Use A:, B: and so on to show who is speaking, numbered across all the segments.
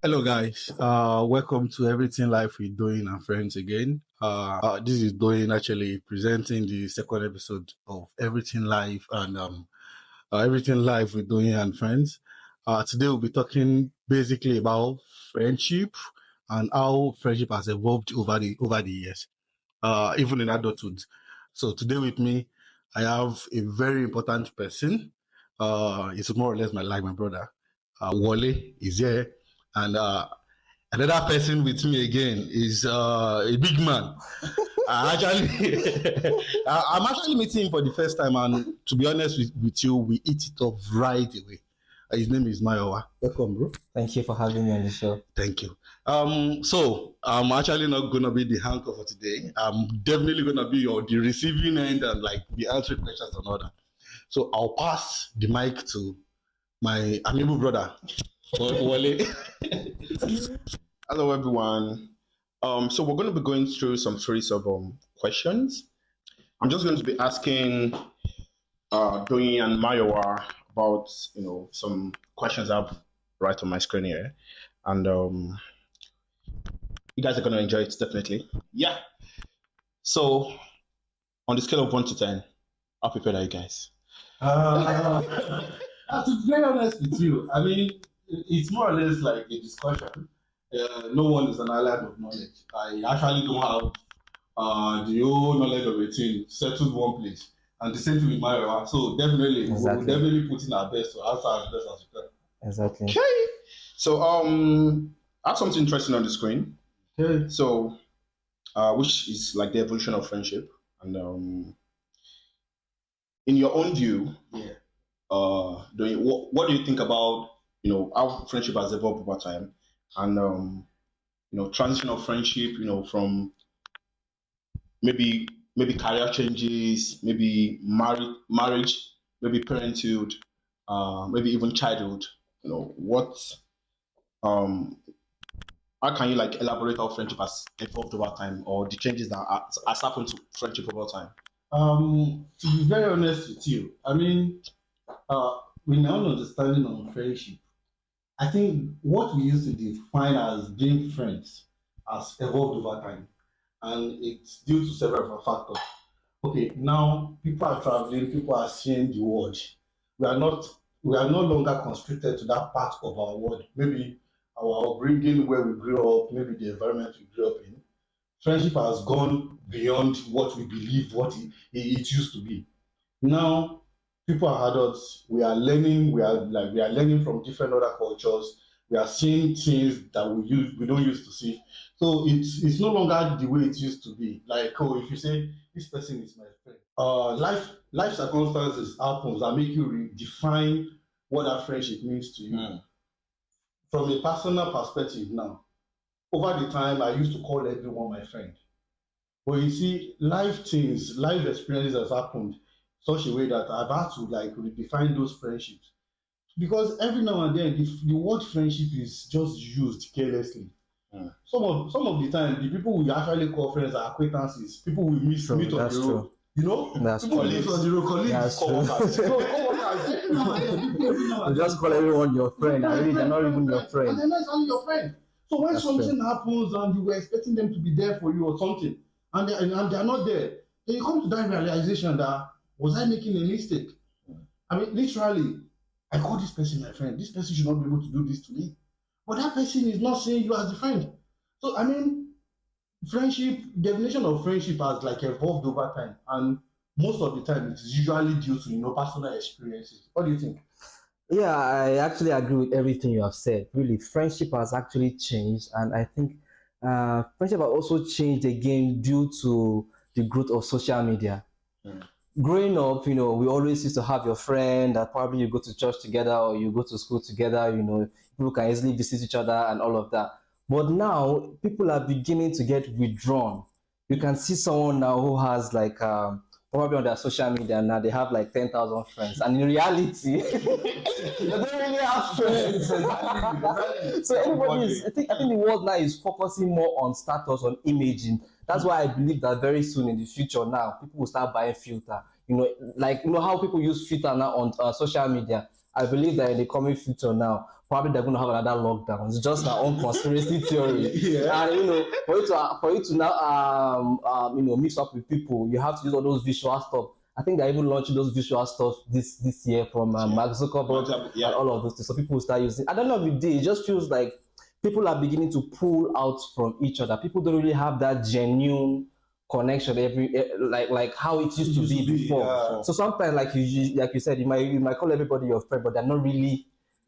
A: Hello, guys. Welcome to Everything Life with Doing and Friends again. This is Doing actually presenting the second episode of Everything Life and Everything Life with Doing and Friends. Today we'll be talking basically about friendship and how friendship has evolved over the years, even in adulthood. So today with me, I have a very important person. It's more or less my brother. Wale is here, and another person with me again is a big man. I'm actually meeting him for the first time, and to be honest with you, we eat it up right away. His name is Mayowa. Welcome, bro.
B: Thank you for having me on the show.
A: Thank you. So I'm actually not gonna be the anchor for today. I'm definitely gonna be the receiving end and like be answering questions and all that. So I'll pass the mic to my amiable brother, Wale.
C: Hello, everyone. So we're going to be going through some series of questions. I'm just going to be asking Doyin and Mayowa about some questions I have right on my screen here, and you guys are going to enjoy it definitely. Yeah. So on the scale of 1 to 10, how prepared are you guys?
A: To be very honest with you, I mean, it's more or less like a discussion. No one is an island of knowledge. I actually don't have the whole knowledge of a thing settled one place. And the same thing with Mario. So definitely, we'll definitely put in our best to answer as best as we can.
B: Exactly.
C: Okay. So I have something interesting on the screen.
A: Okay.
C: So, which is like the evolution of friendship, and in your own view,
A: Yeah.
C: what do you think about how friendship has evolved over time, and transition of friendship, from maybe career changes, maybe marriage, maybe parenthood, maybe even childhood. What how can you like elaborate how friendship has evolved over time, or the changes that has happened to friendship over time?
A: To be very honest with you, I mean, with my own understanding on friendship, I think what we used to define as being friends has evolved over time, and it's due to several factors. Okay, now people are traveling, people are seeing the world. We are not, we are no longer constricted to that part of our world. Maybe our upbringing, where we grew up, maybe the environment we grew up in. Friendship has gone beyond what we believe it used to be. Now people are adults, we are learning, we are learning from different other cultures, we are seeing things that we don't used to see. So it's no longer the way it used to be. Like, oh, if you say this person is my friend, life circumstances happens that make you redefine what that friendship means to you. From a personal perspective now, over the time I used to call everyone my friend. But you see, life things, life experiences has happened such a way that I've had to like redefine those friendships. Because every now and then the word friendship is just used carelessly. Some of the time the people we actually call friends are acquaintances, people we meet on
B: That's
A: the road.
B: true.
A: You know?
B: That's
A: People
B: true.
A: we meet on the road, colleagues,
B: That's true.
A: co-workers. So co-workers, every now and then, people every now
B: You
A: and then.
B: just call everyone your friend, and really they're not even your
A: And
B: friend.
A: they're not actually your friend. So when
B: That's
A: something happens and you were expecting them to be there for you or something, and they're not there, then you come to that realization that was I making a mistake? I mean, literally, I call this person my friend. This person should not be able to do this to me. But that person is not seeing you as a friend. So I mean, friendship, definition of friendship has like evolved over time, and most of the time it is usually due to personal experiences. What do you think?
B: Yeah, I actually agree with everything you have said. Really, friendship has actually changed, and I think friendship has also changed again due to the growth of social media. Growing up, we always used to have your friend that probably you go to church together or you go to school together, people can easily visit each other and all of that. But now people are beginning to get withdrawn. You can see someone now who has like probably on their social media now they have like 10,000 friends, and in reality, they don't really have friends. So everybody is, I think the world now is focusing more on status, on imaging. That's why I believe that very soon in the future now, people will start buying filter. Like how people use filter now on social media. I believe that in the coming future now, probably they're going to have another lockdown. It's just our own conspiracy theory.
A: Yeah.
B: And for you to now mix up with people, you have to use all those visual stuff. I think they're even launching those visual stuff this year from Mark Zuckerberg and all of those things. So people will start using. I don't know if it did. It just feels like people are beginning to pull out from each other. People don't really have that genuine connection like how it used to be before.
A: Yeah.
B: So sometimes, like you said, you might call everybody your friend, but they're not really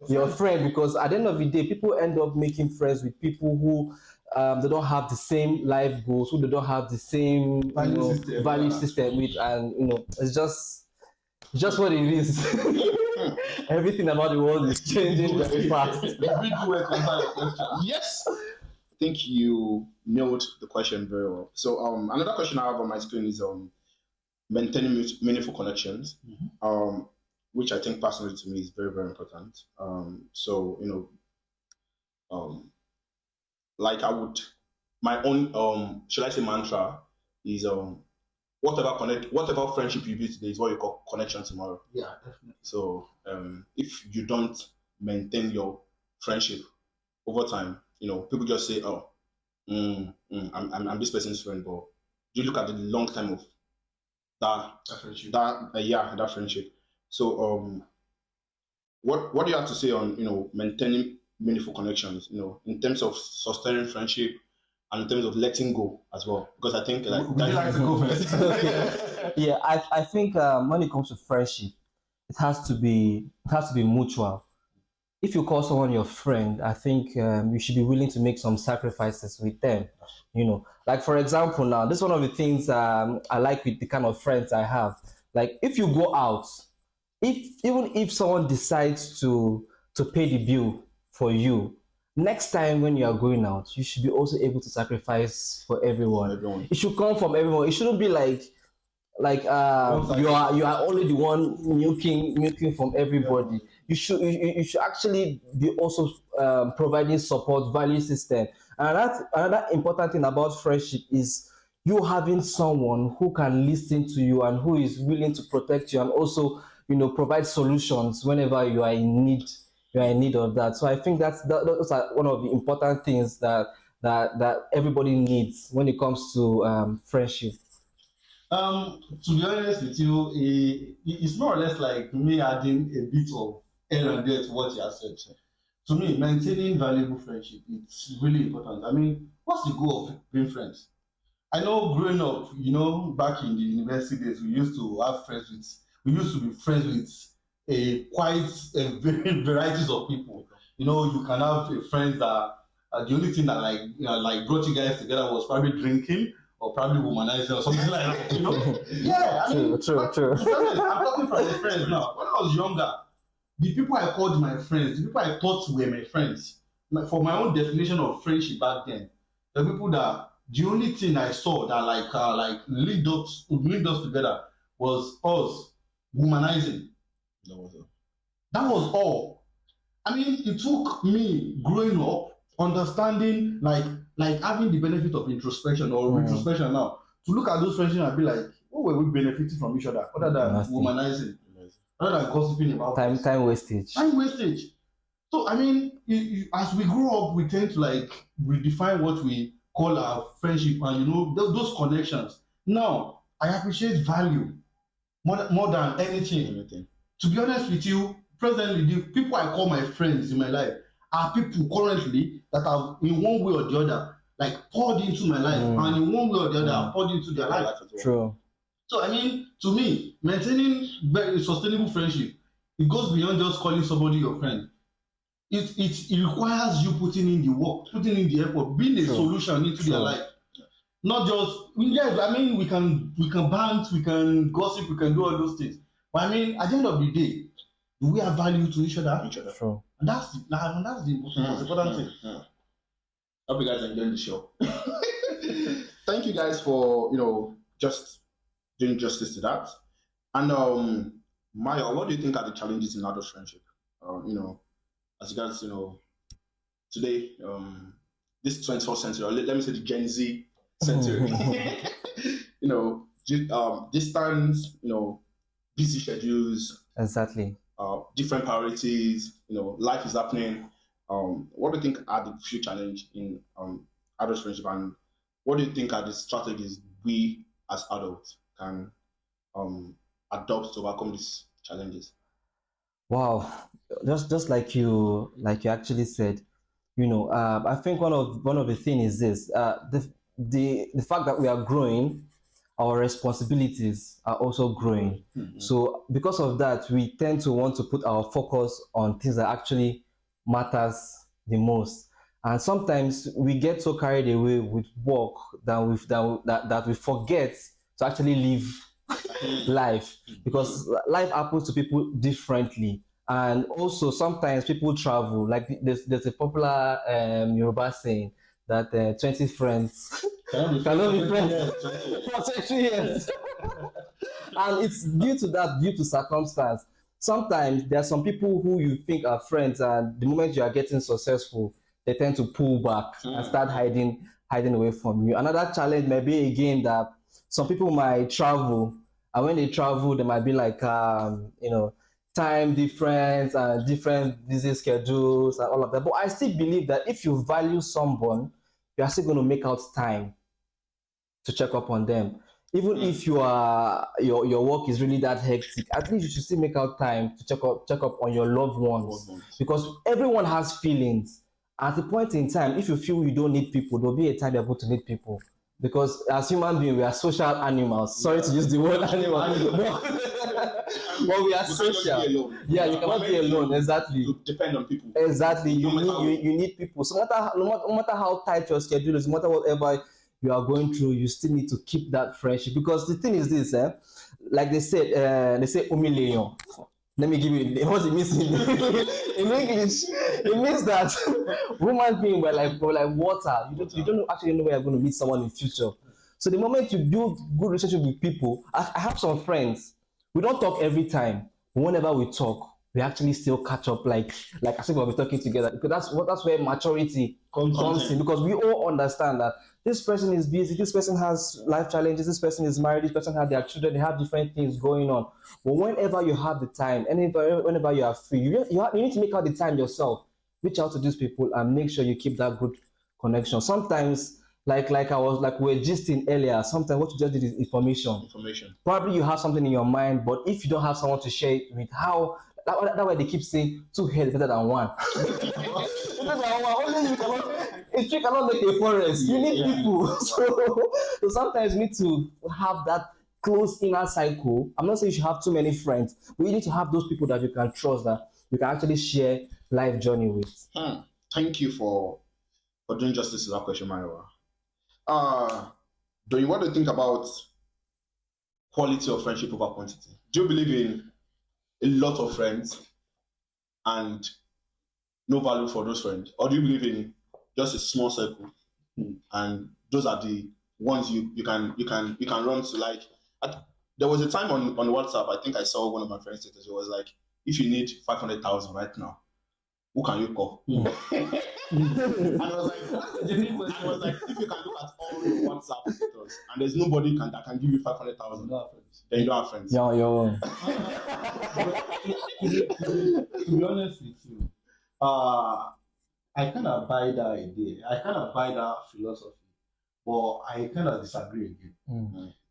B: your friend, because at the end of the day, people end up making friends with people who they don't have the same life goals, who they don't have the same value system with, and it's just what it is. Everything about the world is changing very fast.
C: Yes, I think you nailed the question very well. So another question I have on my screen is maintaining meaningful connections, which I think personally to me is very, very important. Like I would, my own should I say mantra is whatever friendship you build today is what you call connection tomorrow.
A: Yeah, definitely.
C: So if you don't maintain your friendship over time, people just say, "Oh, I'm this person's friend," but you look at the long time of that
A: friendship.
C: That friendship. So what do you have to say on maintaining meaningful connections? In terms of sustaining friendship and in terms of letting go as well, because I think
A: Would you like to go first?
B: Yeah, I think when it comes to friendship, it has to be mutual. If you call someone your friend, I think you should be willing to make some sacrifices with them. Like for example, now this is one of the things I like with the kind of friends I have. Like if you go out, even if someone decides to pay the bill for you, next time when you are going out, you should be also able to sacrifice for everyone. It should come from everyone. It shouldn't be like you are only the one milking from everybody. You should actually be also providing support value system. And another important thing about friendship is you having someone who can listen to you and who is willing to protect you and also provide solutions whenever you are in need. You are in need of that. So I think those are one of the important things that everybody needs when it comes to friendship.
A: To be honest with you, it's more or less like me adding a bit of air and there to what you have said. To me, maintaining valuable friendship, it's really important. I mean, what's the goal of being friends? I know growing up, back in the university days, we used to be friends with quite a very varieties of people. You can have a friend that the only thing that like brought you guys together was probably drinking or probably womanizing or something like that. Yeah, I mean,
B: true.
A: I'm talking from experience now. When I was younger, the people I called my friends, the people I thought were my friends, for my own definition of friendship back then, the people that the only thing I saw that linked us together was us womanizing. That was all. I mean, it took me growing up, understanding like having the benefit of introspection or retrospection now to look at those friendships and be like, what were we benefiting from each other other than womanizing, other than gossiping about
B: time wastage.
A: So I mean, as we grow up, we tend to redefine what we call our friendship and those connections. Now I appreciate value more than anything. To be honest with you, presently the people I call my friends in my life are people currently that have in one way or the other poured into my life and in one way or the other have poured into their life as well.
B: True.
A: So I mean, to me, maintaining very sustainable friendship, it goes beyond just calling somebody your friend. It requires you putting in the work, putting in the effort, being a solution into their life. Not just I mean we can bant, we can gossip, we can do all those things. But I mean, at the end of the day, do we have value to each other?
B: True.
A: And that's the important thing.
C: Hope you guys enjoyed the show. Thank you guys for just doing justice to that. And Maya, what do you think are the challenges in adult friendship? As you guys today, this 21st century, or let me say the Gen Z century, distance, busy schedules,
B: Exactly.
C: different priorities. Life is happening. What do you think are the few challenges in adult friendship, and what do you think are the strategies we as adults can adopt to overcome these challenges?
B: Wow, just like you actually said, I think one of the thing is this: the fact that we are growing, our responsibilities are also growing.
C: Mhm.
B: So because of that, we tend to want to put our focus on things that actually matters the most. And sometimes we get so carried away with work that we forget to actually live life, because life happens to people differently. And also sometimes people travel, like there's a popular Yoruba saying that 20 friends cannot be friends for 20 years. And it's due to circumstance. Sometimes there are some people who you think are friends, and the moment you are getting successful, they tend to pull back and start hiding away from you. Another challenge may be again that some people might travel, and when they travel, they might be like time difference and different busy schedules and all of that. But I still believe that if you value someone, you are still going to make out time to check up on them. Even if your work is really that hectic, at least you should still make out time to check up on your loved ones, because everyone has feelings. At a point in time, if you feel you don't need people, there'll be a time you're going to need people. Because as human beings, we are social animals. Sorry to use the word animal, but we are social. Yeah, you cannot be alone. Exactly.
C: You depend on people.
B: Exactly.
C: No
B: You need people. So no matter how tight your schedule is, no matter whatever you are going through, you still need to keep that friendship. Because the thing is this, like they say "omi leyon." Let me give you what it means in English. It means that human being we're like water. You don't actually know where you're going to meet someone in future. So the moment you build good relationship with people, I have some friends. We don't talk every time, but whenever we talk, we actually still catch up like as if we'll be talking together. Because that's where maturity comes in. Because we all understand that this person is busy, this person has life challenges, this person is married, this person has their children, they have different things going on. But whenever you have the time, whenever you are free, you need to make out the time yourself. Reach out to these people and make sure you keep that good connection. Sometimes, like we were gisting earlier, sometimes what you just did is information. Probably you have something in your mind, but if you don't have someone to share it with, that way they keep saying two heads better than one. Only you cannot. A tree cannot make a forest. You need people. So sometimes you need to have that close inner cycle. I'm not saying you should have too many friends, but you need to have those people that you can trust, that you can actually share life journey with.
C: Thank you for doing justice to that question, Mayowa. Do you want to think about quality of friendship over quantity? Do you believe in a lot of friends and no value for those friends, or do you believe in just a small circle and those are the ones you can run to? Like, there was a time on WhatsApp, I think I saw one of my friends status. It was like, if you need 500,000 right now, who can you call? And I was like, if you can look at all the WhatsApp status and there's nobody that can give you 500,000, then you don't have friends.
B: Yeah, your
A: to be honest with you, I kind of buy that idea. I kind of buy that philosophy, but I kind of disagree again.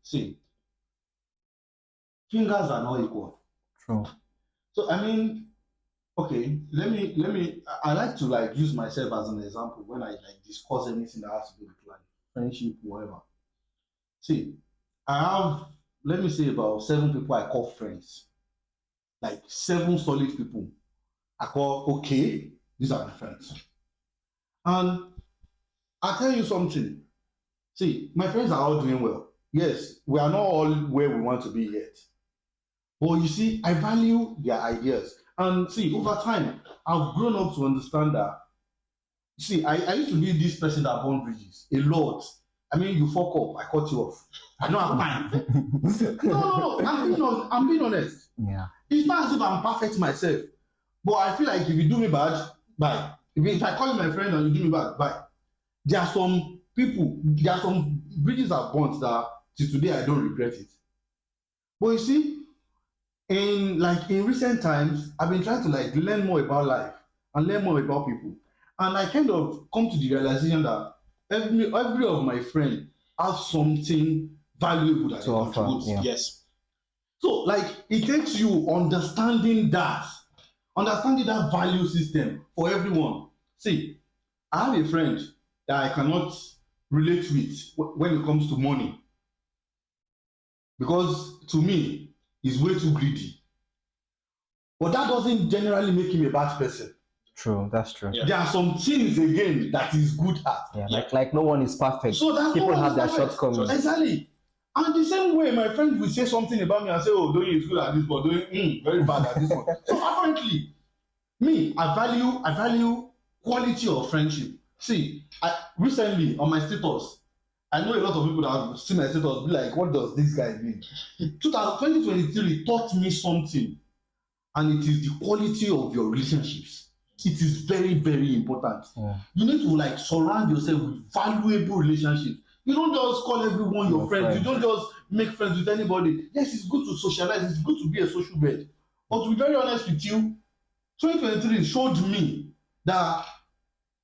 A: See, fingers are not equal.
B: True.
A: So I mean, okay, let me. I like to use myself as an example when I discuss anything that has to do with life, friendship, whatever. See, I have, let me say, about 7 people I call friends. Like 7 solid people I call, okay, these are my friends. And I'll tell you something. See, my friends are all doing well. Yes, we are not all where we want to be yet. But you see, I value their ideas. And see, over time, I've grown up to understand that. See, I used to be this person that burned bridges a lot. I mean, you fuck up, I cut you off. I don't have time. No. I'm being honest.
B: Yeah.
A: It's not as if I'm perfect myself. But I feel like if you do me bad, bye. If I call you my friend and you do me bad, bye. There are some bridges I've burnt that till today I don't regret it. But you see, when I look at my friends, I see that they are all doing well. Yes, we are not all where we want to be yet. But you see, I value their ideas. And see, over time, I've grown up to understand that. See, I used to be this person that burned bridges a lot. I mean, you fuck up, I cut you off. I don't have time. No. I'm being honest. It's not as if I'm perfect myself. But I feel like if you do me bad, bye. If I call you my friend and you do me bad, bye. There are some people that in recent times, I've been trying to like learn more about life and learn more about people, and I kind of come to the realization that every of my friends have something valuable that
B: To
A: they
B: offer,
A: contribute.
B: yeah.
C: Yes.
A: So like it takes you understanding that value system for everyone. See, I have a friend that I cannot relate with when it comes to money because to me he's way too greedy. But that doesn't generally make him a bad person.
B: True, that's true.
C: Yeah.
A: There are some things again that he's good at.
B: Yeah, like no one is perfect.
A: So that's
B: People
A: no one
B: have
A: is
B: their
A: perfect.
B: shortcomings.
A: Exactly. And the same way my friend will say something about me and say, oh, Doyin is good at this, but Doyin very bad at this one. So apparently, me, I value quality of friendship. See, recently on my status, I know a lot of people that have seen my status be like, what does this guy mean? 2023 taught me something, and it is the quality of your relationships. It is very, very important.
B: Yeah.
A: You need to like surround yourself with valuable relationships. You don't just call everyone your friend. You don't just make friends with anybody. Yes, it's good to socialize. It's good to be a social bird. But to be very honest with you, 2023 showed me that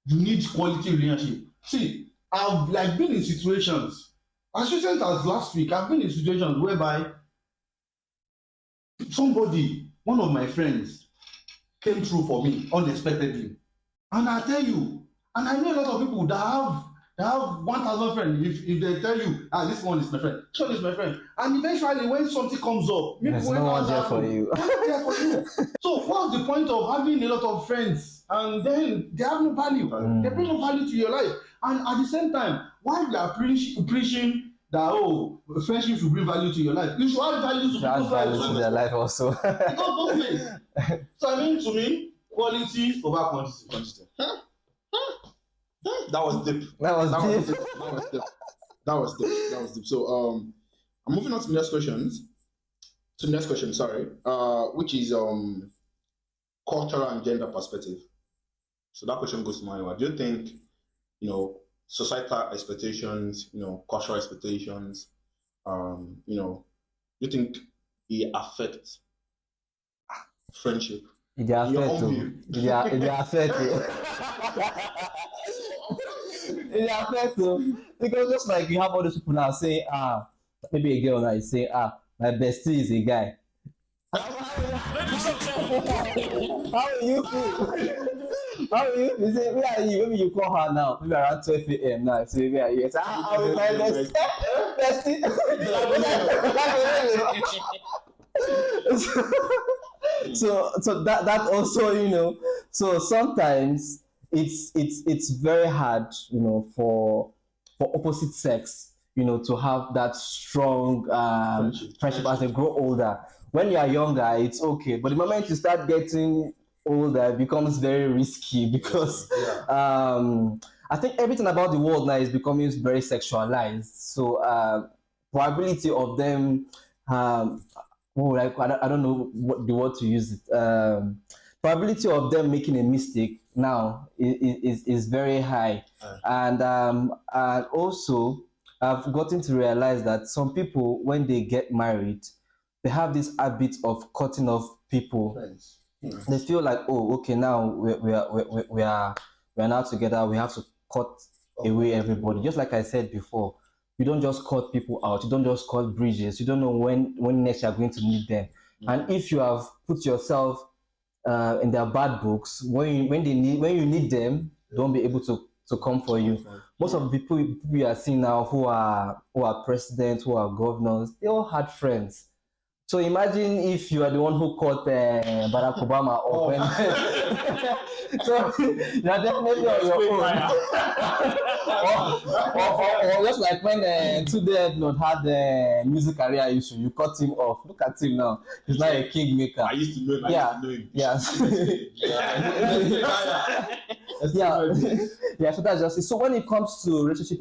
A: you need quality relationship. See, I've like been in situations as recent as last week. I've been in situations whereby one of my friends, came through for me unexpectedly, and I tell you, and I know a lot of people that have 1,000 friends. If they tell you, this one is my friend, this one is my friend, and eventually when something comes up, maybe
B: There's
A: when
B: no one
A: others
B: there
A: happen,
B: for you.
A: no one there for you. So what's the point of having a lot of friends and then they have no value? They bring no value to your life. And at the same time, while we are preaching that friendship should bring value to your life, you should add value to
B: Add
A: people's
B: value
A: lives.
B: to their life also.
A: It goes both ways. So I mean, to me, quality over quantity.
C: That was deep.
B: That was deep.
C: That was deep. So I'm moving on to the next questions. To the next question, sorry. Which is cultural and gender perspective. So that question goes to Manuel. Do you think, societal expectations, cultural expectations, do you think it affects friendship?
B: It affects you. It affects you. It affects you. Because just like you have all those people now saying, maybe a girl now is saying, my bestie is a guy. How will you feel? How will you feel? Say, where are you? Maybe you call her now, maybe around 12 a.m. now. Say, where are you? Say, how will my bestie? So that also, so sometimes it's very hard, for opposite sex, to have that strong friendship as they grow older. When you are younger, it's okay, but the moment you start getting older, it becomes very risky because I think everything about the world now is becoming very sexualized. So probability of them I don't know what the word to use it. Probability of them making a mistake now is very high, and also I've gotten to realize that some people, when they get married, they have this habit of cutting off people.
A: Friends.
B: They feel like, oh, okay, now we are now together. We have to cut away everybody. Just like I said before, you don't just cut people out. You don't just cut bridges. You don't know when next you are going to meet them. And if you have put yourself in their bad books, when you need them, don't be able to come for you. Most of the people we are seeing now who are presidents, who are governors, they all had friends. So imagine if you are the one who caught Barack Obama or when so you are definitely on your own. Or just like when Tunde not had the music career issue, you cut him off. Look at him now. He's now a kingmaker.
C: I used to know him.
B: Yeah. Yeah. So that's just it. So when it comes to relationship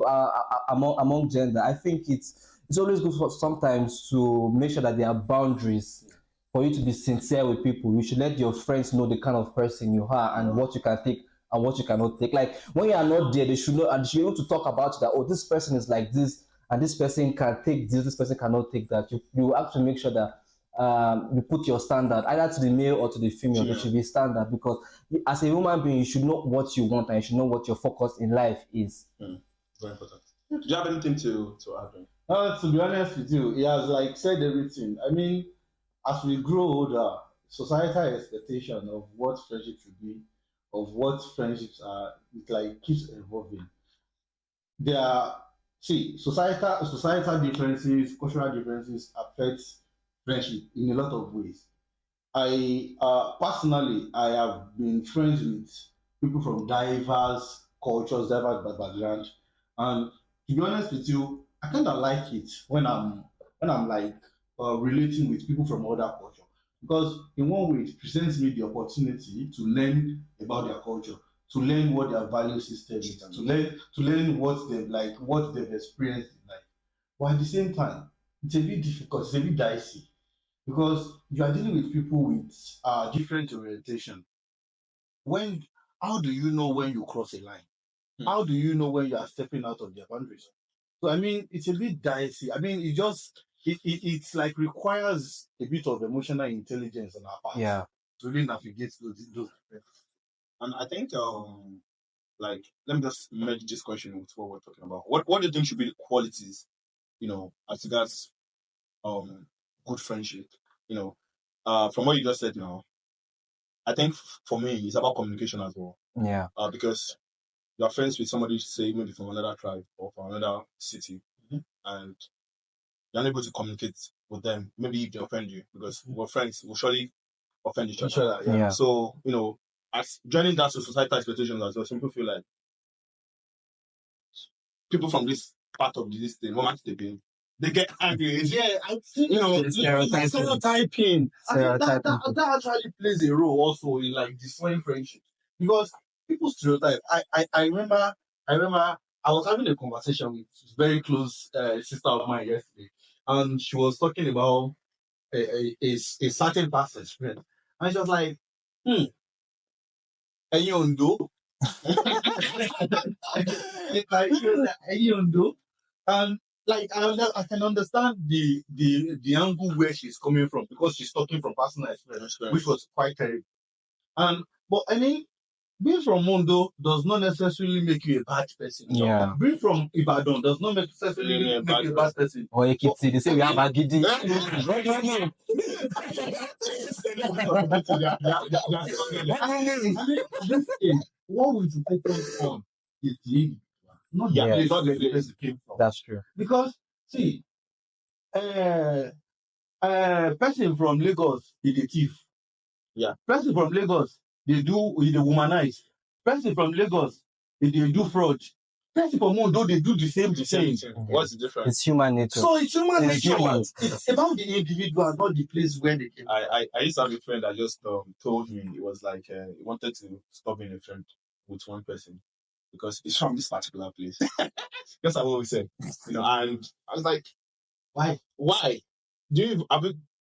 B: among gender, I think it's always good for sometimes to make sure that there are boundaries for you to be sincere with people. You should let your friends know the kind of person you are and what you can take and what you cannot take. Like when you are not there, they should know, and they should be able to talk about that. Oh, this person is like this, and this person can take this. This person cannot take that. You have to make sure that you put your standard either to the male or to the female. There should be standard, because as a human being, you should know what you want and you should know what your focus in life is.
C: Very important. Do you have anything to add?
A: To be honest with you, he has like said everything. I mean, as we grow older, societal expectation of what friendship should be, of what friendships are, it like keeps evolving. There are, see, societal differences, cultural differences affect friendship in a lot of ways. I personally, I have been friends with people from diverse cultures, diverse background, and to be honest with you, I kind of like it when I'm like relating with people from other culture, because in one way it presents me the opportunity to learn about their culture, to learn what their value system is, to learn what they like, what they've experienced in life. But at the same time, it's a bit difficult, it's a bit dicey, because you are dealing with people with different orientation. When How do you know when you cross a line? How do you know when you are stepping out of their boundaries? So I mean, it's a bit dicey. I mean, it's like requires a bit of emotional intelligence on our part.
B: Yeah.
A: To really navigate those.
C: And I think like, let me just merge this question with what we're talking about. What do you think should be the qualities, as regards good friendship? From what you just said now, I think for me it's about communication as well.
B: Yeah.
C: Because you're friends with somebody, say maybe from another tribe or from another city, and you're unable to communicate with them. Maybe if they offend you, because we're friends, we'll surely offend each other.
B: Yeah.
C: So, as joining that to societal expectations as well, some people feel like people from this part of this thing, what they get angry. Yeah, I think stereotyping. I think that actually plays a role also in like destroying friendships, because people stereotype. I remember I was having a conversation with a very close sister of mine yesterday, and she was talking about a certain past experience, and she was like, "Ẹ̀yin Ondo." Like she was like, "Ẹ̀yin Ondo," and like I can understand the angle where she's coming from, because she's talking from personal experience, which was quite terrible. And but I mean, being from Mondo does not necessarily make you a bad person.
B: Yeah.
A: Being from Ibadan does not necessarily make you a bad person.
B: Or Ekiti, they say we have Agidi.
A: What we should focus on is the individual, not
B: Yeah.
A: the place you came from.
B: That's true.
A: Because see, person from Lagos is a thief.
C: Yeah.
A: Person from Lagos they womanize. Person from Lagos they do fraud. Person from Mondo they do the same thing.
C: What's the difference?
B: It's human nature.
A: So it's human
B: It's
A: nature.
B: humans.
A: It's about the individual, not the place where they came.
C: I used to have a friend that just told me, it was like he wanted to stop being a friend with one person because he's from this particular place. That's what we said, and I was like, why? Have you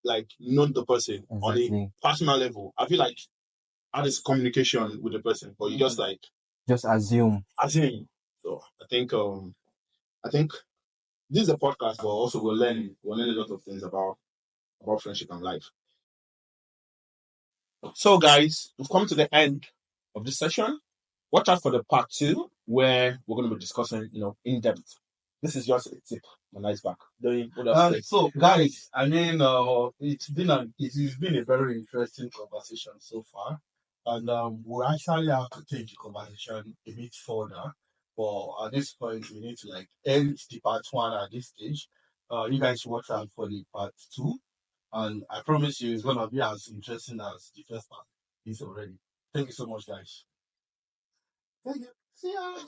C: like known the person on a personal level? Have you like had this communication with the person, but you just like
B: assume?
C: So I think this is a podcast, but also we'll learn a lot of things about friendship and life. So, guys, we've come to the end of this session. Watch out for the part 2, where we're going to be discussing, in depth. This is just a tip on iceberg.
A: So, guys, I mean, it's been a very interesting conversation so far, and we actually have to take the conversation a bit further. But at this point, we need to like end the part 1 at this stage. You guys watch out for the part 2. And I promise you, it's gonna be as interesting as the first part is already. Thank you so much, guys. Thank you. See ya.